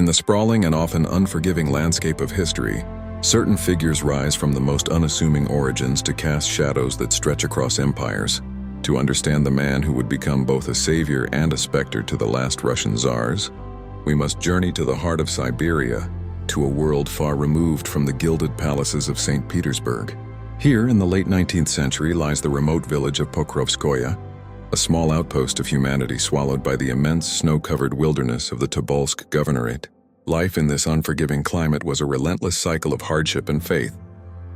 In the sprawling and often unforgiving landscape of history, certain figures rise from the most unassuming origins to cast shadows that stretch across empires. To understand the man who would become both a savior and a specter to the last Russian czars, we must journey to the heart of Siberia, to a world far removed from the gilded palaces of St. Petersburg. Here, in the late 19th century, lies the remote village of Pokrovskoye, a small outpost of humanity swallowed by the immense snow-covered wilderness of the Tobolsk Governorate. Life in this unforgiving climate was a relentless cycle of hardship and faith,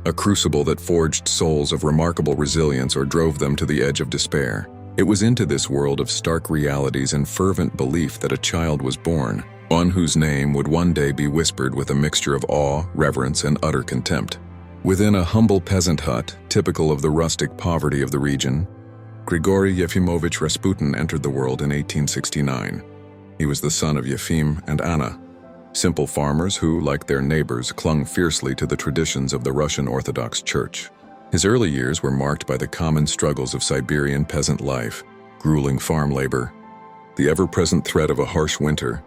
a crucible that forged souls of remarkable resilience or drove them to the edge of despair. It was into this world of stark realities and fervent belief that a child was born, one whose name would one day be whispered with a mixture of awe, reverence, and utter contempt. Within a humble peasant hut, typical of the rustic poverty of the region, Grigori Yefimovich Rasputin entered the world in 1869. He was the son of Yefim and Anna, simple farmers who, like their neighbors, clung fiercely to the traditions of the Russian Orthodox Church. His early years were marked by the common struggles of Siberian peasant life, grueling farm labor, the ever-present threat of a harsh winter,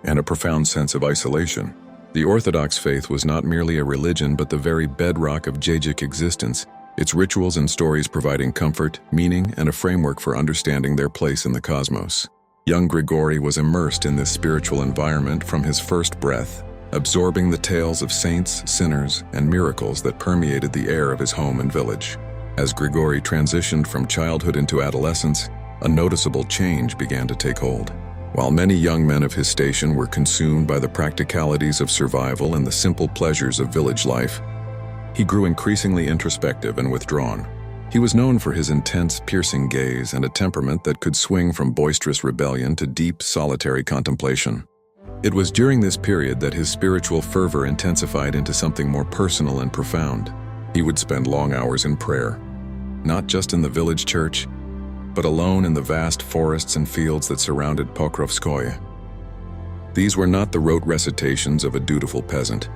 and a profound sense of isolation. The Orthodox faith was not merely a religion but the very bedrock of Jajic existence, its rituals and stories providing comfort, meaning, and a framework for understanding their place in the cosmos. Young Grigori was immersed in this spiritual environment from his first breath, absorbing the tales of saints, sinners, and miracles that permeated the air of his home and village. As Grigori transitioned from childhood into adolescence, a noticeable change began to take hold. While many young men of his station were consumed by the practicalities of survival and the simple pleasures of village life, he grew increasingly introspective and withdrawn. He was known for his intense, piercing gaze and a temperament that could swing from boisterous rebellion to deep, solitary contemplation. It was during this period that his spiritual fervor intensified into something more personal and profound. He would spend long hours in prayer, not just in the village church, but alone in the vast forests and fields that surrounded Pokrovskoye. These were not the rote recitations of a dutiful peasant,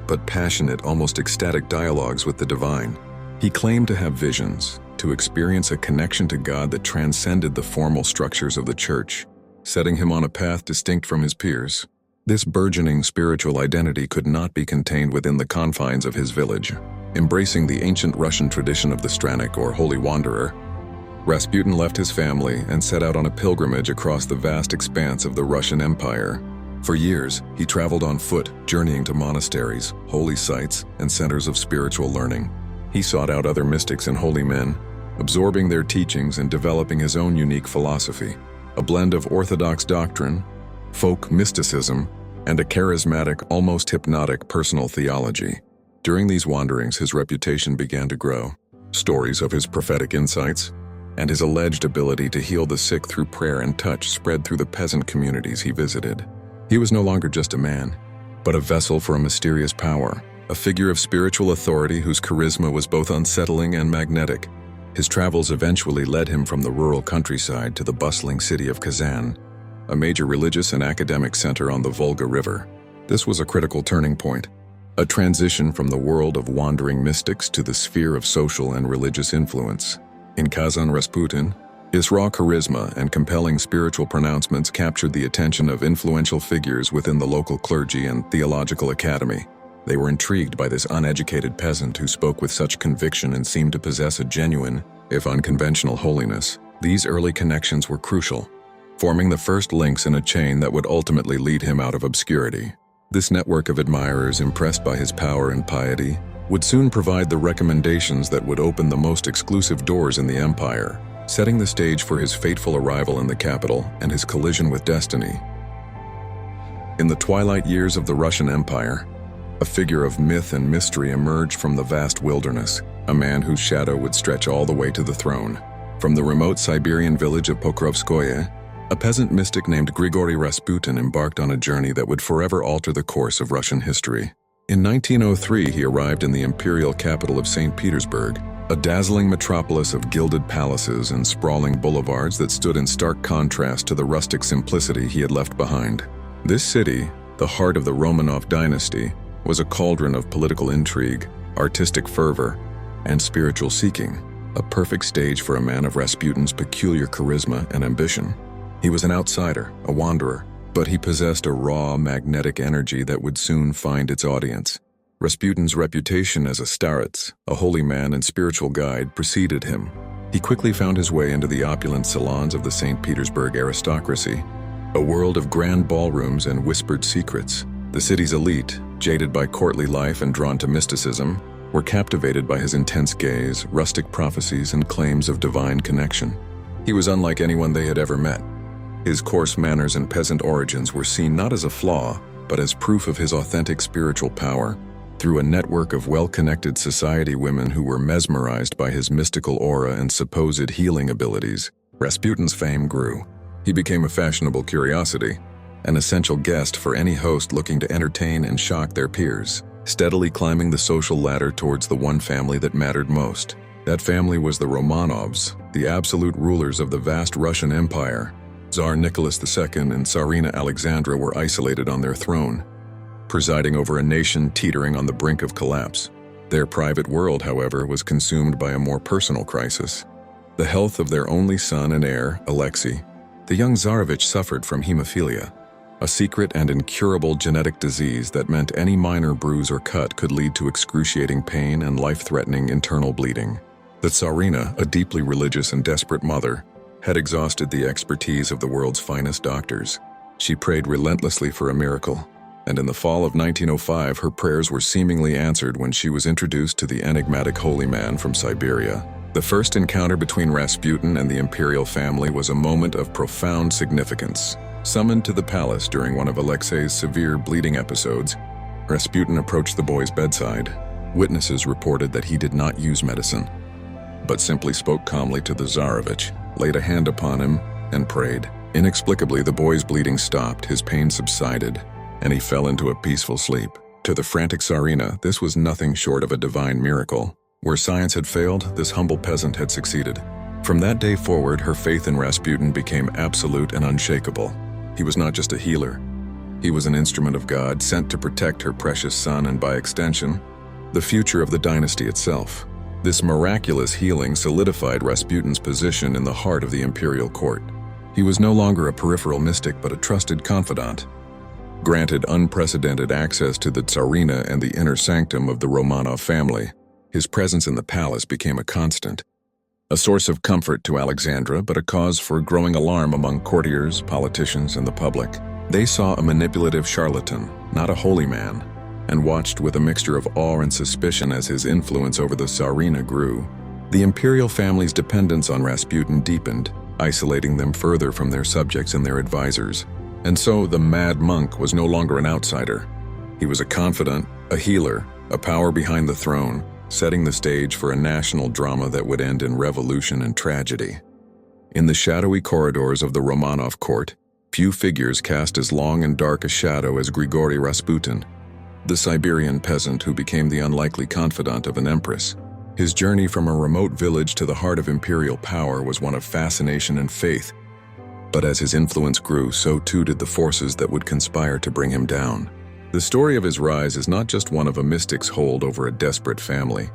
but passionate, almost ecstatic dialogues with the divine. He claimed to have visions, to experience a connection to God that transcended the formal structures of the church, setting him on a path distinct from his peers. This burgeoning spiritual identity could not be contained within the confines of his village. Embracing the ancient Russian tradition of the Stranik, or Holy Wanderer, Rasputin left his family and set out on a pilgrimage across the vast expanse of the Russian Empire. For years, he traveled on foot, journeying to monasteries, holy sites, and centers of spiritual learning. He sought out other mystics and holy men, absorbing their teachings and developing his own unique philosophy, a blend of orthodox doctrine, folk mysticism, and a charismatic, almost hypnotic personal theology. During these wanderings, his reputation began to grow. Stories of his prophetic insights and his alleged ability to heal the sick through prayer and touch spread through the peasant communities he visited. He was no longer just a man, but a vessel for a mysterious power, a figure of spiritual authority whose charisma was both unsettling and magnetic. His travels eventually led him from the rural countryside to the bustling city of Kazan, a major religious and academic center on the Volga River. This was a critical turning point, a transition from the world of wandering mystics to the sphere of social and religious influence. In Kazan, Rasputin, his raw charisma and compelling spiritual pronouncements captured the attention of influential figures within the local clergy and theological academy. They were intrigued by this uneducated peasant who spoke with such conviction and seemed to possess a genuine, if unconventional, holiness. These early connections were crucial, forming the first links in a chain that would ultimately lead him out of obscurity. This network of admirers, impressed by his power and piety, would soon provide the recommendations that would open the most exclusive doors in the empire, setting the stage for his fateful arrival in the capital and his collision with destiny. In the twilight years of the Russian Empire, a figure of myth and mystery emerged from the vast wilderness, a man whose shadow would stretch all the way to the throne. From the remote Siberian village of Pokrovskoye, a peasant mystic named Grigori Rasputin embarked on a journey that would forever alter the course of Russian history. In 1903, he arrived in the imperial capital of St. Petersburg, a dazzling metropolis of gilded palaces and sprawling boulevards that stood in stark contrast to the rustic simplicity he had left behind. This city, the heart of the Romanov dynasty, was a cauldron of political intrigue, artistic fervor, and spiritual seeking, a perfect stage for a man of Rasputin's peculiar charisma and ambition. He was an outsider, a wanderer, But he possessed a raw, magnetic energy that would soon find its audience. Rasputin's reputation as a starets, a holy man and spiritual guide, preceded him. He quickly found his way into the opulent salons of the St. Petersburg aristocracy, a world of grand ballrooms and whispered secrets. The city's elite, jaded by courtly life and drawn to mysticism, were captivated by his intense gaze, rustic prophecies, and claims of divine connection. He was unlike anyone they had ever met. His coarse manners and peasant origins were seen not as a flaw, but as proof of his authentic spiritual power. Through a network of well-connected society women who were mesmerized by his mystical aura and supposed healing abilities, Rasputin's fame grew. He became a fashionable curiosity, an essential guest for any host looking to entertain and shock their peers, steadily climbing the social ladder towards the one family that mattered most. That family was the Romanovs, the absolute rulers of the vast Russian Empire. Tsar Nicholas II and Tsarina Alexandra were isolated on their throne, presiding over a nation teetering on the brink of collapse. Their private world, however, was consumed by a more personal crisis. The health of their only son and heir, Alexei, the young Tsarevich, suffered from hemophilia, a secret and incurable genetic disease that meant any minor bruise or cut could lead to excruciating pain and life-threatening internal bleeding. The Tsarina, a deeply religious and desperate mother, had exhausted the expertise of the world's finest doctors. She prayed relentlessly for a miracle, and in the fall of 1905, her prayers were seemingly answered when she was introduced to the enigmatic holy man from Siberia. The first encounter between Rasputin and the imperial family was a moment of profound significance. Summoned to the palace during one of Alexei's severe bleeding episodes, Rasputin approached the boy's bedside. Witnesses reported that he did not use medicine, but simply spoke calmly to the Tsarevich, laid a hand upon him, and prayed. Inexplicably, the boy's bleeding stopped, his pain subsided, and he fell into a peaceful sleep. To the frantic Tsarina, this was nothing short of a divine miracle. Where science had failed, this humble peasant had succeeded. From that day forward, her faith in Rasputin became absolute and unshakable. He was not just a healer. He was an instrument of God, sent to protect her precious son and, by extension, the future of the dynasty itself. This miraculous healing solidified Rasputin's position in the heart of the imperial court. He was no longer a peripheral mystic but a trusted confidant, granted unprecedented access to the Tsarina and the inner sanctum of the Romanov family. His presence in the palace became a constant, a source of comfort to Alexandra, but a cause for growing alarm among courtiers, politicians, and the public. They saw a manipulative charlatan, not a holy man, and watched with a mixture of awe and suspicion as his influence over the Tsarina grew. The imperial family's dependence on Rasputin deepened, isolating them further from their subjects and their advisors. And so the mad monk was no longer an outsider. He was a confidant, a healer, a power behind the throne, setting the stage for a national drama that would end in revolution and tragedy. In the shadowy corridors of the Romanov court, few figures cast as long and dark a shadow as Grigori Rasputin, the Siberian peasant who became the unlikely confidant of an empress. His journey from a remote village to the heart of imperial power was one of fascination and faith, but as his influence grew, so too did the forces that would conspire to bring him down. The story of his rise is not just one of a mystic's hold over a desperate family.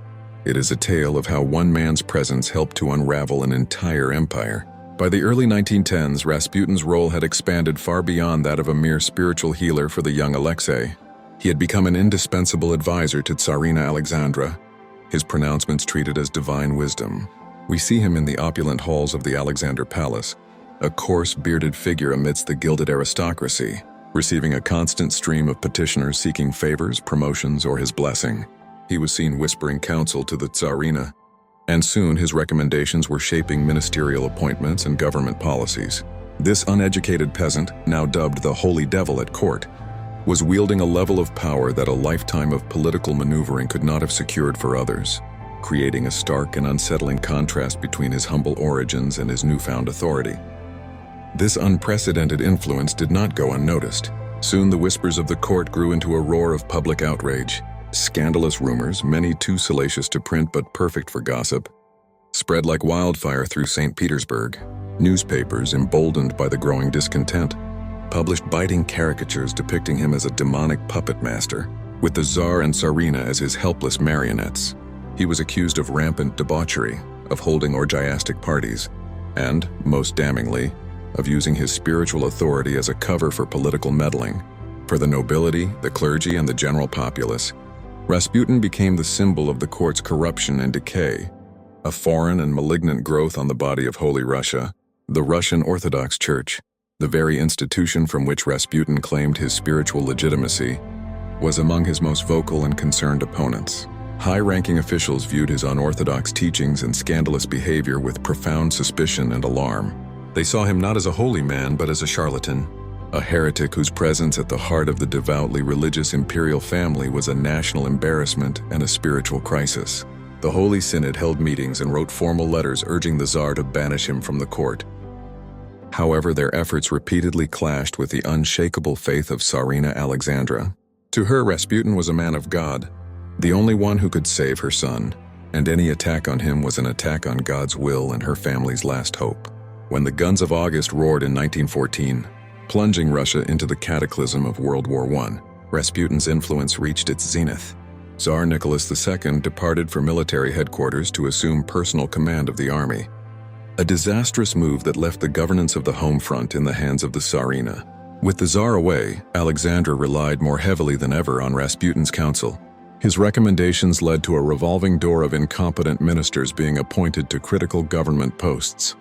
It is a tale of how one man's presence helped to unravel an entire empire. By the early 1910s, Rasputin's role had expanded far beyond that of a mere spiritual healer for the young Alexei. He had become an indispensable advisor to Tsarina Alexandra, his pronouncements treated as divine wisdom. We see him in the opulent halls of the Alexander Palace, a coarse, bearded figure amidst the gilded aristocracy, receiving a constant stream of petitioners seeking favors, promotions, or his blessing. He was seen whispering counsel to the Tsarina, and soon his recommendations were shaping ministerial appointments and government policies. This uneducated peasant, now dubbed the Holy Devil at court, was wielding a level of power that a lifetime of political maneuvering could not have secured for others, creating a stark and unsettling contrast between his humble origins and his newfound authority. This unprecedented influence did not go unnoticed. Soon the whispers of the court grew into a roar of public outrage. Scandalous rumors, many too salacious to print but perfect for gossip, spread like wildfire through St. Petersburg. Newspapers, emboldened by the growing discontent, published biting caricatures depicting him as a demonic puppet master, with the Tsar and Tsarina as his helpless marionettes. He was accused of rampant debauchery, of holding orgiastic parties, and, most damningly, of using his spiritual authority as a cover for political meddling. For the nobility, the clergy, and the general populace, Rasputin became the symbol of the court's corruption and decay, a foreign and malignant growth on the body of Holy Russia, the Russian Orthodox Church, the very institution from which Rasputin claimed his spiritual legitimacy, was among his most vocal and concerned opponents. High-ranking officials viewed his unorthodox teachings and scandalous behavior with profound suspicion and alarm. They saw him not as a holy man, but as a charlatan, a heretic whose presence at the heart of the devoutly religious imperial family was a national embarrassment and a spiritual crisis. The Holy Synod held meetings and wrote formal letters urging the Tsar to banish him from the court. However, their efforts repeatedly clashed with the unshakable faith of Tsarina Alexandra. To her, Rasputin was a man of God, the only one who could save her son, and any attack on him was an attack on God's will and her family's last hope. When the guns of August roared in 1914, plunging Russia into the cataclysm of World War I, Rasputin's influence reached its zenith. Tsar Nicholas II departed for military headquarters to assume personal command of the army, a disastrous move that left the governance of the home front in the hands of the Tsarina. With the Tsar away, Alexandra relied more heavily than ever on Rasputin's counsel. His recommendations led to a revolving door of incompetent ministers being appointed to critical government posts,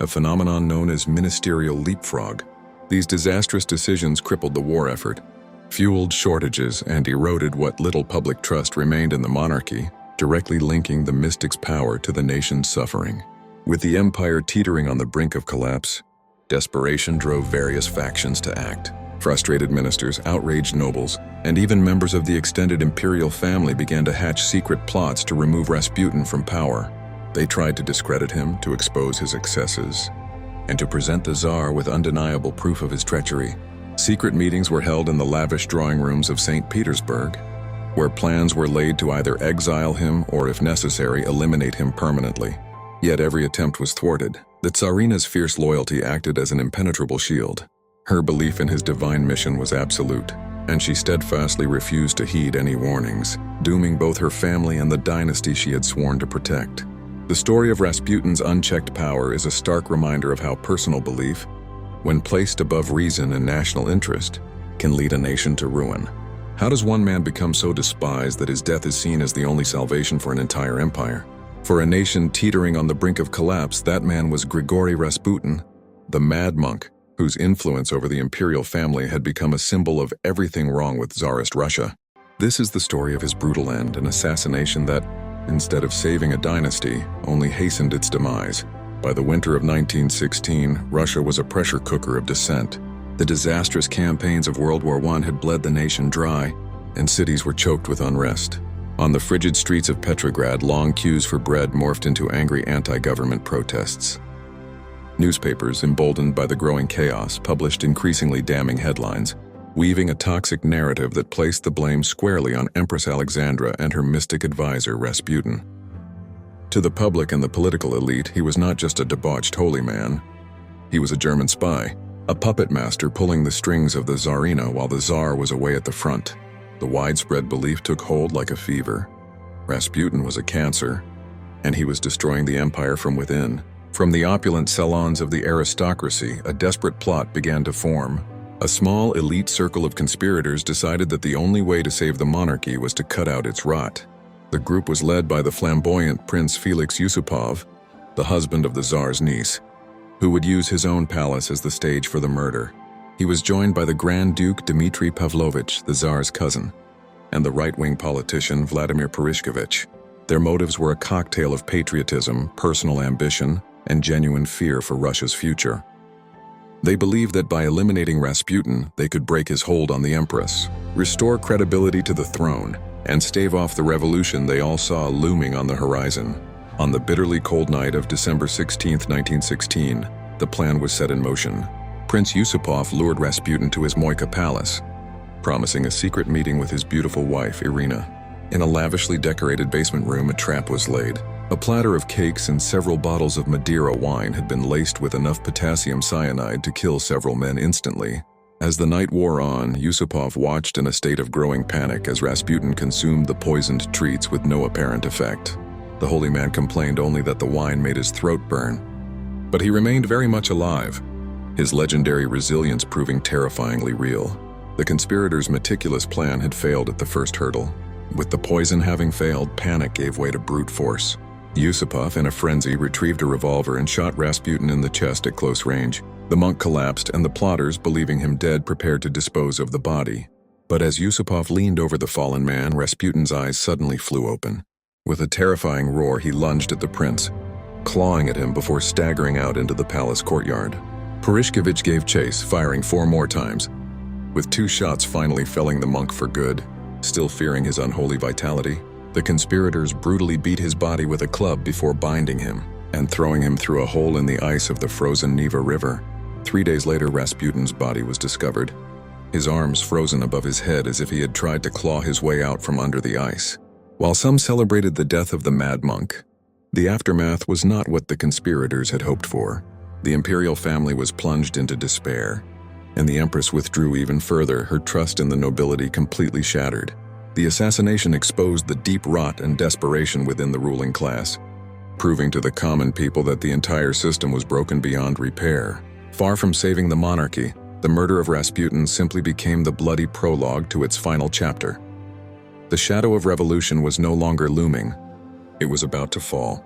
a phenomenon known as ministerial leapfrog. These disastrous decisions crippled the war effort, fueled shortages, and eroded what little public trust remained in the monarchy, directly linking the mystic's power to the nation's suffering. With the empire teetering on the brink of collapse, desperation drove various factions to act. Frustrated ministers, outraged nobles, and even members of the extended imperial family began to hatch secret plots to remove Rasputin from power. They tried to discredit him, to expose his excesses, and to present the Tsar with undeniable proof of his treachery. Secret meetings were held in the lavish drawing rooms of St. Petersburg, where plans were laid to either exile him or, if necessary, eliminate him permanently. Yet every attempt was thwarted. The Tsarina's fierce loyalty acted as an impenetrable shield. Her belief in his divine mission was absolute, and she steadfastly refused to heed any warnings, dooming both her family and the dynasty she had sworn to protect. The story of Rasputin's unchecked power is a stark reminder of how personal belief, when placed above reason and national interest, can lead a nation to ruin. How does one man become so despised that his death is seen as the only salvation for an entire empire? For a nation teetering on the brink of collapse, that man was Grigori Rasputin, the mad monk whose influence over the imperial family had become a symbol of everything wrong with Tsarist Russia. This is the story of his brutal end, an assassination that, instead of saving a dynasty, only hastened its demise. By the winter of 1916, Russia was a pressure cooker of dissent. The disastrous campaigns of World War I had bled the nation dry, and cities were choked with unrest. On the frigid streets of Petrograd, long queues for bread morphed into angry anti-government protests. Newspapers, emboldened by the growing chaos, published increasingly damning headlines, weaving a toxic narrative that placed the blame squarely on Empress Alexandra and her mystic advisor, Rasputin. To the public and the political elite, he was not just a debauched holy man. He was a German spy, a puppet master pulling the strings of the Tsarina while the Tsar was away at the front. The widespread belief took hold like a fever. Rasputin was a cancer, and he was destroying the empire from within. From the opulent salons of the aristocracy, a desperate plot began to form. A small elite circle of conspirators decided that the only way to save the monarchy was to cut out its rot. The group was led by the flamboyant Prince Felix Yusupov, the husband of the Tsar's niece, who would use his own palace as the stage for the murder. He was joined by the Grand Duke Dmitry Pavlovich, the Tsar's cousin, and the right-wing politician Vladimir Purishkevich. Their motives were a cocktail of patriotism, personal ambition, and genuine fear for Russia's future. They believed that by eliminating Rasputin, they could break his hold on the Empress, restore credibility to the throne, and stave off the revolution they all saw looming on the horizon. On the bitterly cold night of December 16, 1916, the plan was set in motion. Prince Yusupov lured Rasputin to his Moika palace, promising a secret meeting with his beautiful wife, Irina. In a lavishly decorated basement room, a trap was laid. A platter of cakes and several bottles of Madeira wine had been laced with enough potassium cyanide to kill several men instantly. As the night wore on, Yusupov watched in a state of growing panic as Rasputin consumed the poisoned treats with no apparent effect. The holy man complained only that the wine made his throat burn. But he remained very much alive. his legendary resilience proving terrifyingly real. The conspirators' meticulous plan had failed at the first hurdle. With the poison having failed, panic gave way to brute force. Yusupov, in a frenzy, retrieved a revolver and shot Rasputin in the chest at close range. The monk collapsed, and the plotters, believing him dead, prepared to dispose of the body. But as Yusupov leaned over the fallen man, Rasputin's eyes suddenly flew open. With a terrifying roar, he lunged at the prince, clawing at him before staggering out into the palace courtyard. Purishkevich gave chase, firing 4 more times, with 2 shots finally felling the monk for good. Still fearing his unholy vitality, the conspirators brutally beat his body with a club before binding him and throwing him through a hole in the ice of the frozen Neva River. 3 days later, Rasputin's body was discovered, his arms frozen above his head as if he had tried to claw his way out from under the ice. While some celebrated the death of the mad monk, the aftermath was not what the conspirators had hoped for. The imperial family was plunged into despair, and the Empress withdrew even further, her trust in the nobility completely shattered. The assassination exposed the deep rot and desperation within the ruling class, proving to the common people that the entire system was broken beyond repair. Far from saving the monarchy, the murder of Rasputin simply became the bloody prologue to its final chapter. The shadow of revolution was no longer looming. It was about to fall.